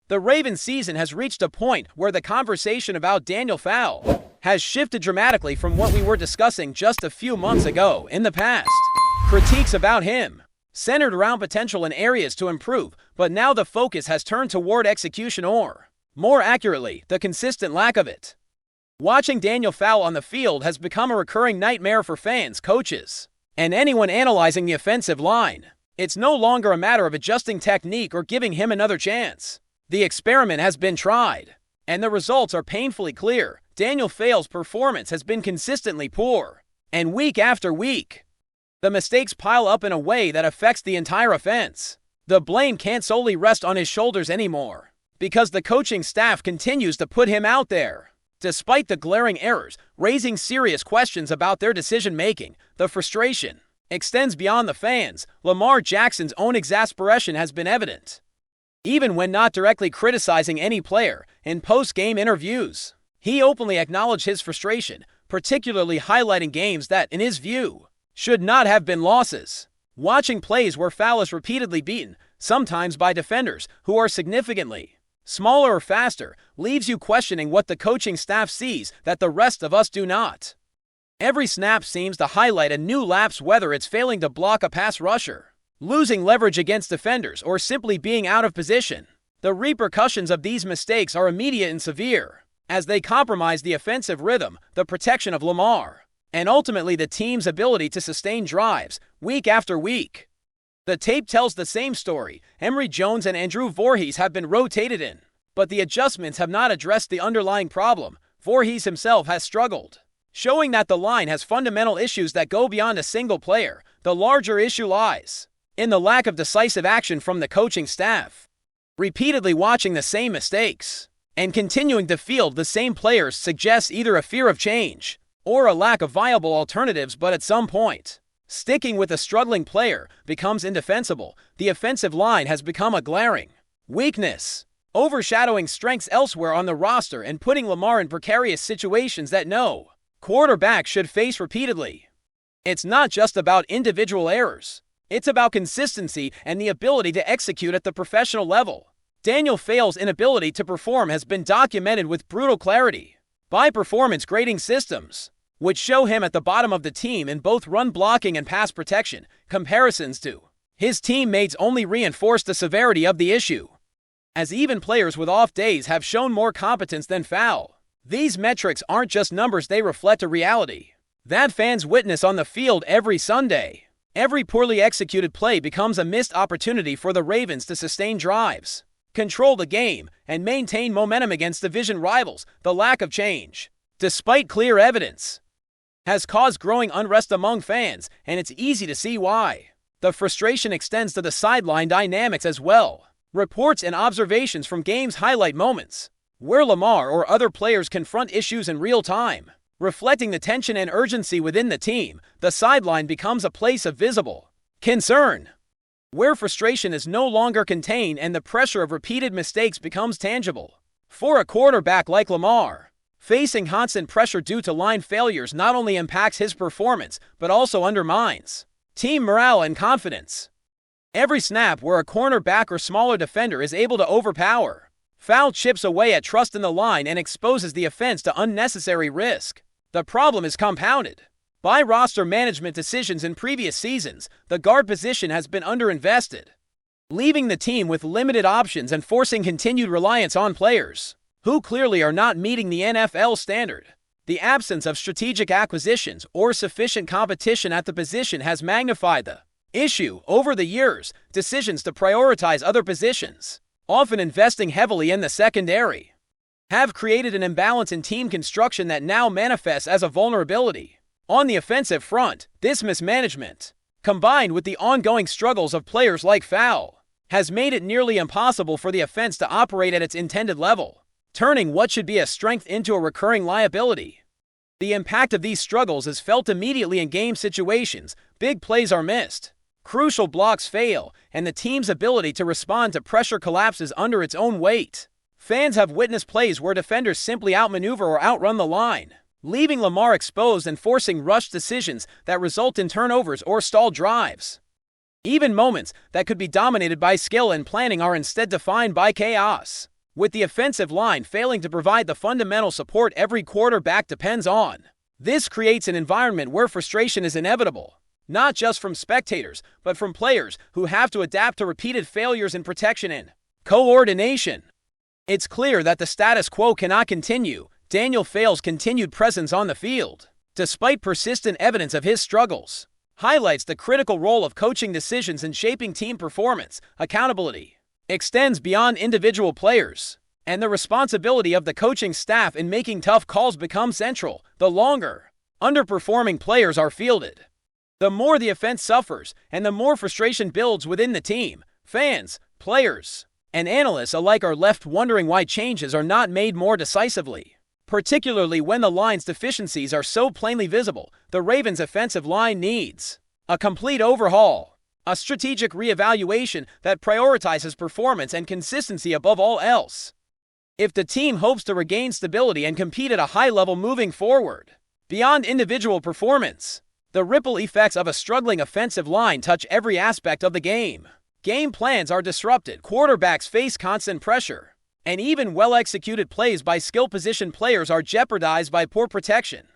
The Ravens season has reached a point where the conversation about Daniel Fowl has shifted dramatically from what we were discussing just a few months ago. In the past, critiques about him centered around potential and areas to improve, but now the focus has turned toward execution, or, more accurately, the consistent lack of it. Watching Daniel Fowl on the field has become a recurring nightmare for fans, coaches, and anyone analyzing the offensive line. It's no longer a matter of adjusting technique or giving him another chance. The experiment has been tried, and the results are painfully clear. Daniel Fowl's performance has been consistently poor, and week after week, the mistakes pile up in a way that affects the entire offense. The blame can't solely rest on his shoulders anymore, because the coaching staff continues to put him out there. Despite the glaring errors, raising serious questions about their decision-making, the frustration extends beyond the fans. Lamar Jackson's own exasperation has been evident, even when not directly criticizing any player. In post-game interviews, he openly acknowledged his frustration, particularly highlighting games that, in his view, should not have been losses. Watching plays where Fowl is repeatedly beaten, sometimes by defenders who are significantly smaller or faster, leaves you questioning what the coaching staff sees that the rest of us do not. Every snap seems to highlight a new lapse, whether it's failing to block a pass rusher, losing leverage against defenders, or simply being out of position. The repercussions of these mistakes are immediate and severe, as they compromise the offensive rhythm, the protection of Lamar, and ultimately the team's ability to sustain drives week after week. The tape tells the same story. Emory Jones and Andrew Voorhees have been rotated in, but the adjustments have not addressed the underlying problem. Voorhees himself has struggled, showing that the line has fundamental issues that go beyond a single player. The larger issue lies in the lack of decisive action from the coaching staff. Repeatedly watching the same mistakes and continuing to field the same players suggests either a fear of change or a lack of viable alternatives, but at some point, sticking with a struggling player becomes indefensible. The offensive line has become a glaring weakness, overshadowing strengths elsewhere on the roster and putting Lamar in precarious situations that no quarterback should face repeatedly. It's not just about individual errors. It's about consistency and the ability to execute at the professional level. Daniel Fowl's inability to perform has been documented with brutal clarity by performance grading systems, which show him at the bottom of the team in both run blocking and pass protection. Comparisons to his teammates only reinforce the severity of the issue, as even players with off days have shown more competence than Fowl. These metrics aren't just numbers, they reflect a reality that fans witness on the field every Sunday. Every poorly executed play becomes a missed opportunity for the Ravens to sustain drives, control the game, and maintain momentum against division rivals. The lack of change, despite clear evidence, has caused growing unrest among fans, and it's easy to see why. The frustration extends to the sideline dynamics as well. Reports and observations from games highlight moments where Lamar or other players confront issues in real time, reflecting the tension and urgency within the team. The sideline becomes a place of visible concern, where frustration is no longer contained and the pressure of repeated mistakes becomes tangible. For a quarterback like Lamar, facing constant pressure due to line failures not only impacts his performance, but also undermines team morale and confidence. Every snap where a cornerback or smaller defender is able to overpower Fowl chips away at trust in the line and exposes the offense to unnecessary risk. The problem is compounded by roster management decisions in previous seasons. The guard position has been underinvested, leaving the team with limited options and forcing continued reliance on players who clearly are not meeting the NFL standard. The absence of strategic acquisitions or sufficient competition at the position has magnified the issue. Over the years, decisions to prioritize other positions, often investing heavily in the secondary, have created an imbalance in team construction that now manifests as a vulnerability. On the offensive front, this mismanagement, combined with the ongoing struggles of players like Fowl, has made it nearly impossible for the offense to operate at its intended level, turning what should be a strength into a recurring liability. The impact of these struggles is felt immediately in game situations. Big plays are missed, crucial blocks fail, and the team's ability to respond to pressure collapses under its own weight. Fans have witnessed plays where defenders simply outmaneuver or outrun the line, leaving Lamar exposed and forcing rushed decisions that result in turnovers or stalled drives. Even moments that could be dominated by skill and planning are instead defined by chaos. with the offensive line failing to provide the fundamental support every quarterback depends on. This creates an environment where frustration is inevitable, not just from spectators, but from players who have to adapt to repeated failures in protection and coordination. It's clear that the status quo cannot continue. Daniel Fales' continued presence on the field, despite persistent evidence of his struggles, highlights the critical role of coaching decisions in shaping team performance. Accountability extends beyond individual players, and the responsibility of the coaching staff in making tough calls becomes central. The longer underperforming players are fielded, the more the offense suffers, and the more frustration builds within the team. Fans, players, and analysts alike are left wondering why changes are not made more decisively, particularly when the line's deficiencies are so plainly visible. The Ravens' offensive line needs a complete overhaul, a strategic reevaluation that prioritizes performance and consistency above all else. If the team hopes to regain stability and compete at a high level moving forward, beyond individual performance, the ripple effects of a struggling offensive line touch every aspect of the game. Game plans are disrupted, quarterbacks face constant pressure, and even well-executed plays by skill position players are jeopardized by poor protection.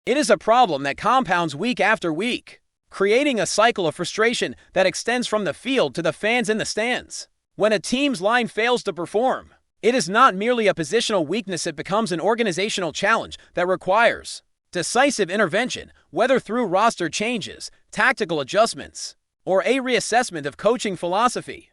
It is a problem that compounds week after week, creating a cycle of frustration that extends from the field to the fans in the stands. When a team's line fails to perform, it is not merely a positional weakness, it becomes an organizational challenge that requires decisive intervention, whether through roster changes, tactical adjustments, or a reassessment of coaching philosophy.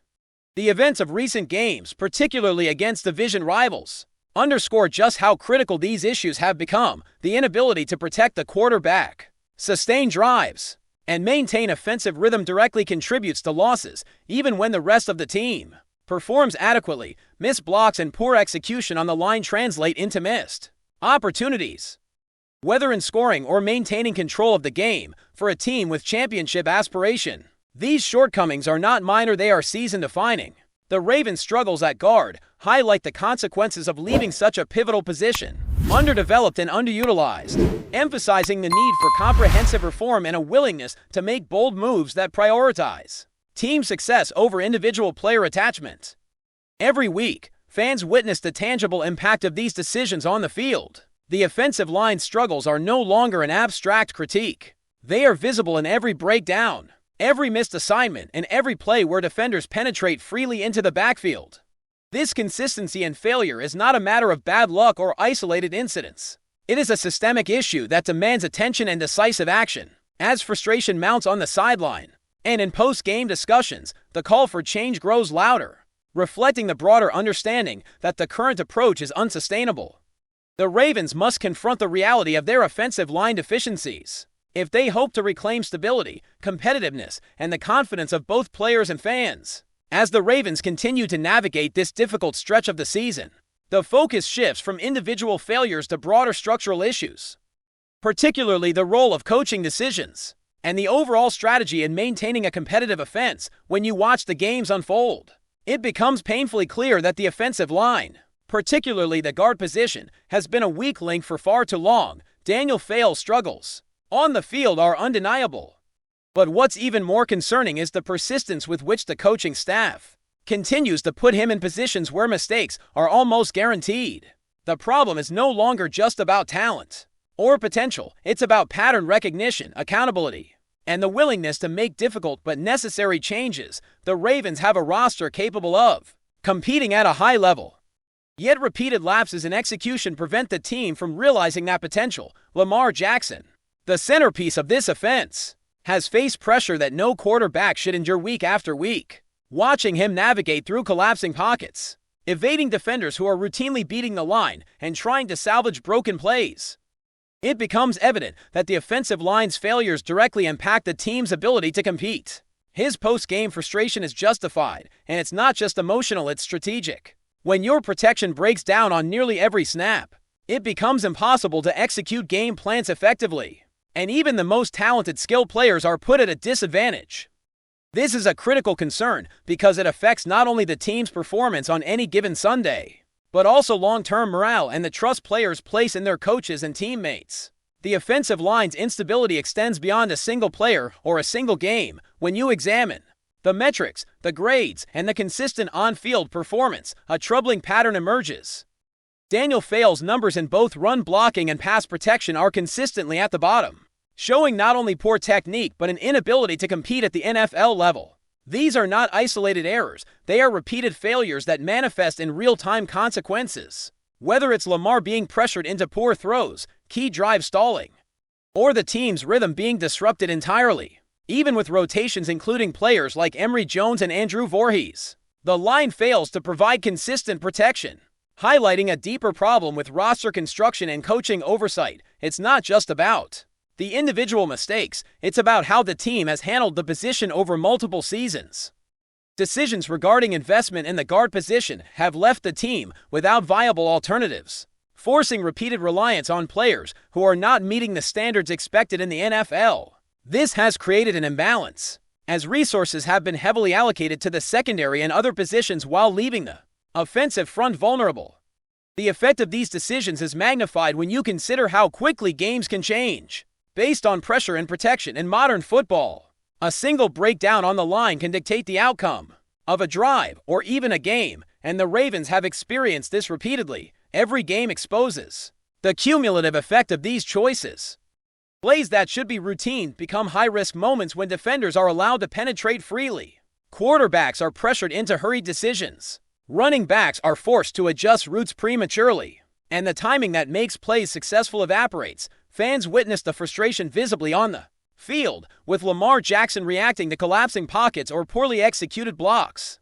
The events of recent games, particularly against division rivals, underscore just how critical these issues have become. The inability to protect the quarterback, sustain drives, and maintain offensive rhythm directly contributes to losses, even when the rest of the team performs adequately. Missed blocks and poor execution on the line translate into missed opportunities, whether in scoring or maintaining control of the game. For a team with championship aspiration, these shortcomings are not minor, they are season-defining. The Ravens' struggles at guard highlight the consequences of leaving such a pivotal position underdeveloped and underutilized, emphasizing the need for comprehensive reform and a willingness to make bold moves that prioritize team success over individual player attachment. Every week, fans witness the tangible impact of these decisions on the field. The offensive line's struggles are no longer an abstract critique. They are visible in every breakdown, every missed assignment, and every play where defenders penetrate freely into the backfield. This consistency and failure is not a matter of bad luck or isolated incidents. It is a systemic issue that demands attention and decisive action. As frustration mounts on the sideline and in post-game discussions, the call for change grows louder, reflecting the broader understanding that the current approach is unsustainable. The Ravens must confront the reality of their offensive line deficiencies if they hope to reclaim stability, competitiveness, and the confidence of both players and fans. As the Ravens continue to navigate this difficult stretch of the season, the focus shifts from individual failures to broader structural issues, particularly the role of coaching decisions and the overall strategy in maintaining a competitive offense. When you watch the games unfold, it becomes painfully clear that the offensive line, particularly the guard position, has been a weak link for far too long. Daniel Fales' struggles on the field are undeniable, but what's even more concerning is the persistence with which the coaching staff continues to put him in positions where mistakes are almost guaranteed. The problem is no longer just about talent or potential, it's about pattern recognition, accountability, and the willingness to make difficult but necessary changes. The Ravens have a roster capable of competing at a high level, yet repeated lapses in execution prevent the team from realizing that potential. Lamar Jackson, the centerpiece of this offense, has faced pressure that no quarterback should endure week after week. Watching him navigate through collapsing pockets, evading defenders who are routinely beating the line, and trying to salvage broken plays, it becomes evident that the offensive line's failures directly impact the team's ability to compete. His post-game frustration is justified, and it's not just emotional, it's strategic. When your protection breaks down on nearly every snap, it becomes impossible to execute game plans effectively, and even the most talented skilled players are put at a disadvantage. This is a critical concern because it affects not only the team's performance on any given Sunday, but also long-term morale and the trust players place in their coaches and teammates. The offensive line's instability extends beyond a single player or a single game. When you examine The metrics, the grades, and the consistent on-field performance, a troubling pattern emerges. Daniel Fale's numbers in both run blocking and pass protection are consistently at the bottom, showing not only poor technique but an inability to compete at the NFL level. These are not isolated errors, they are repeated failures that manifest in real-time consequences. Whether it's Lamar being pressured into poor throws, key drive stalling, or the team's rhythm being disrupted entirely, even with rotations including players like Emory Jones and Andrew Voorhees, the line fails to provide consistent protection, highlighting a deeper problem with roster construction and coaching oversight. It's not just about the individual mistakes, it's about how the team has handled the position over multiple seasons. Decisions regarding investment in the guard position have left the team without viable alternatives, forcing repeated reliance on players who are not meeting the standards expected in the NFL. This has created an imbalance, as resources have been heavily allocated to the secondary and other positions while leaving the offensive front vulnerable. The effect of these decisions is magnified when you consider how quickly games can change based on pressure and protection in modern football. A single breakdown on the line can dictate the outcome of a drive or even a game, and the Ravens have experienced this repeatedly. Every game exposes the cumulative effect of these choices. Plays that should be routine become high-risk moments when defenders are allowed to penetrate freely. Quarterbacks are pressured into hurried decisions. Running backs are forced to adjust routes prematurely, and the timing that makes plays successful evaporates. Fans witness the frustration visibly on the field, with Lamar Jackson reacting to collapsing pockets or poorly executed blocks.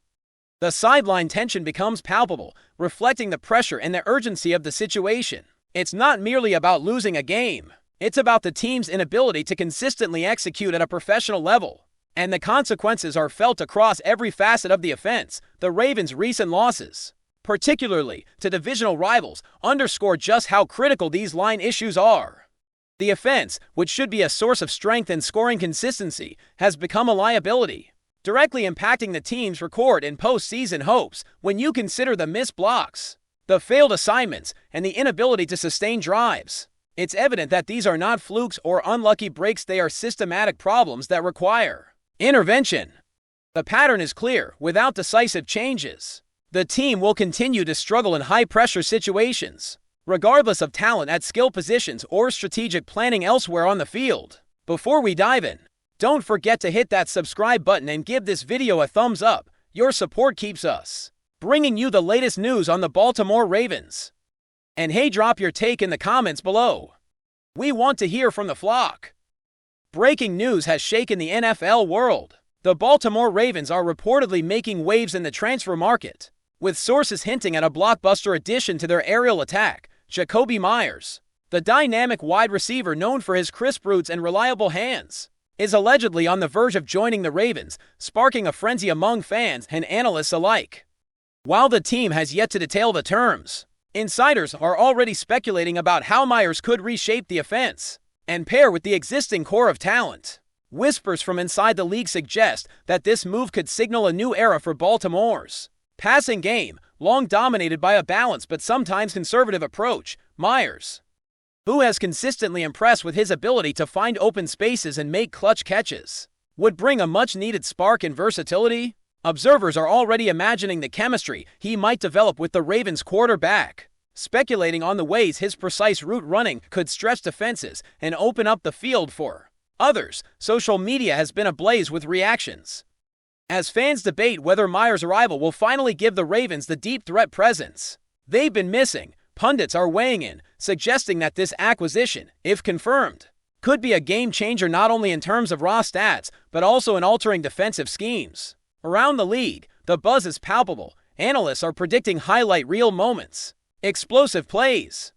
The sideline tension becomes palpable, reflecting the pressure and the urgency of the situation. It's not merely about losing a game. It's about the team's inability to consistently execute at a professional level, and the consequences are felt across every facet of the offense. The Ravens' recent losses, particularly to divisional rivals, underscore just how critical these line issues are. The offense, which should be a source of strength and scoring consistency, has become a liability, directly impacting the team's record and postseason hopes. When you consider the missed blocks, the failed assignments, and the inability to sustain drives, it's evident that these are not flukes or unlucky breaks. They are systematic problems that require intervention. The pattern is clear. Without decisive changes, the team will continue to struggle in high-pressure situations, regardless of talent at skill positions or strategic planning elsewhere on the field. Before we dive in, don't forget to hit that subscribe button and give this video a thumbs up. Your support keeps us bringing you the latest news on the Baltimore Ravens. And hey, drop your take in the comments below. We want to hear from the flock. Breaking news has shaken the NFL world. The Baltimore Ravens are reportedly making waves in the transfer market, with sources hinting at a blockbuster addition to their aerial attack. JAKOBI Meyers, the dynamic wide receiver known for his crisp routes and reliable hands, is allegedly on the verge of joining the Ravens, sparking a frenzy among fans and analysts alike. While the team has yet to detail the terms, insiders are already speculating about how Meyers could reshape the offense and pair with the existing core of talent. Whispers from inside the league suggest that this move could signal a new era for Baltimore's passing game, long dominated by a balanced but sometimes conservative approach. Meyers, who has consistently impressed with his ability to find open spaces and make clutch catches, would bring a much-needed spark and versatility. Observers are already imagining the chemistry he might develop with the Ravens quarterback, speculating on the ways his precise route running could stretch defenses and open up the field for others. Social media has been ablaze with reactions as fans debate whether Meyers' arrival will finally give the Ravens the deep threat presence they've been missing. Pundits are weighing in, suggesting that this acquisition, if confirmed, could be a game-changer not only in terms of raw stats, but also in altering defensive schemes. Around the league, the buzz is palpable. Analysts are predicting highlight reel moments, explosive plays,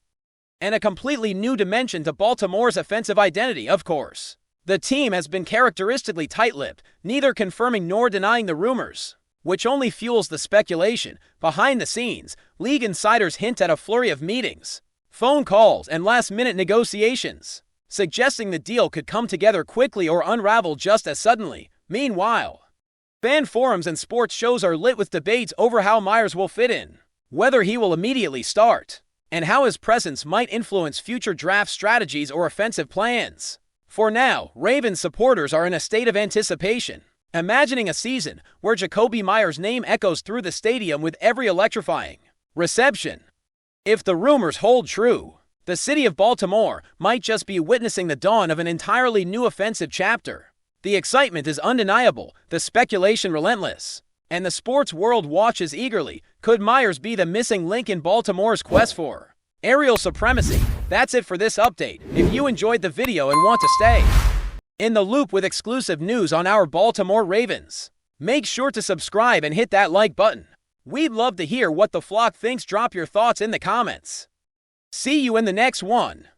and a completely new dimension to Baltimore's offensive identity. Of course, the team has been characteristically tight-lipped, neither confirming nor denying the rumors, which only fuels the speculation. Behind the scenes, league insiders hint at a flurry of meetings, phone calls, and last-minute negotiations, suggesting the deal could come together quickly or unravel just as suddenly. Meanwhile, fan forums and sports shows are lit with debates over how Meyers will fit in, whether he will immediately start, and how his presence might influence future draft strategies or offensive plans. For now, Ravens supporters are in a state of anticipation, Imagining a season where JAKOBI Meyers' name echoes through the stadium with every electrifying reception. If the rumors hold true, the city of Baltimore might just be witnessing the dawn of an entirely new offensive chapter. The excitement is undeniable, the speculation relentless, and the sports world watches eagerly. Could Meyers be the missing link in Baltimore's quest for aerial supremacy? That's it for this update. If you enjoyed the video and want to stay in the loop with exclusive news on our Baltimore Ravens, make sure to subscribe and hit that like button. We'd love to hear what the flock thinks. Drop your thoughts in the comments. See you in the next one.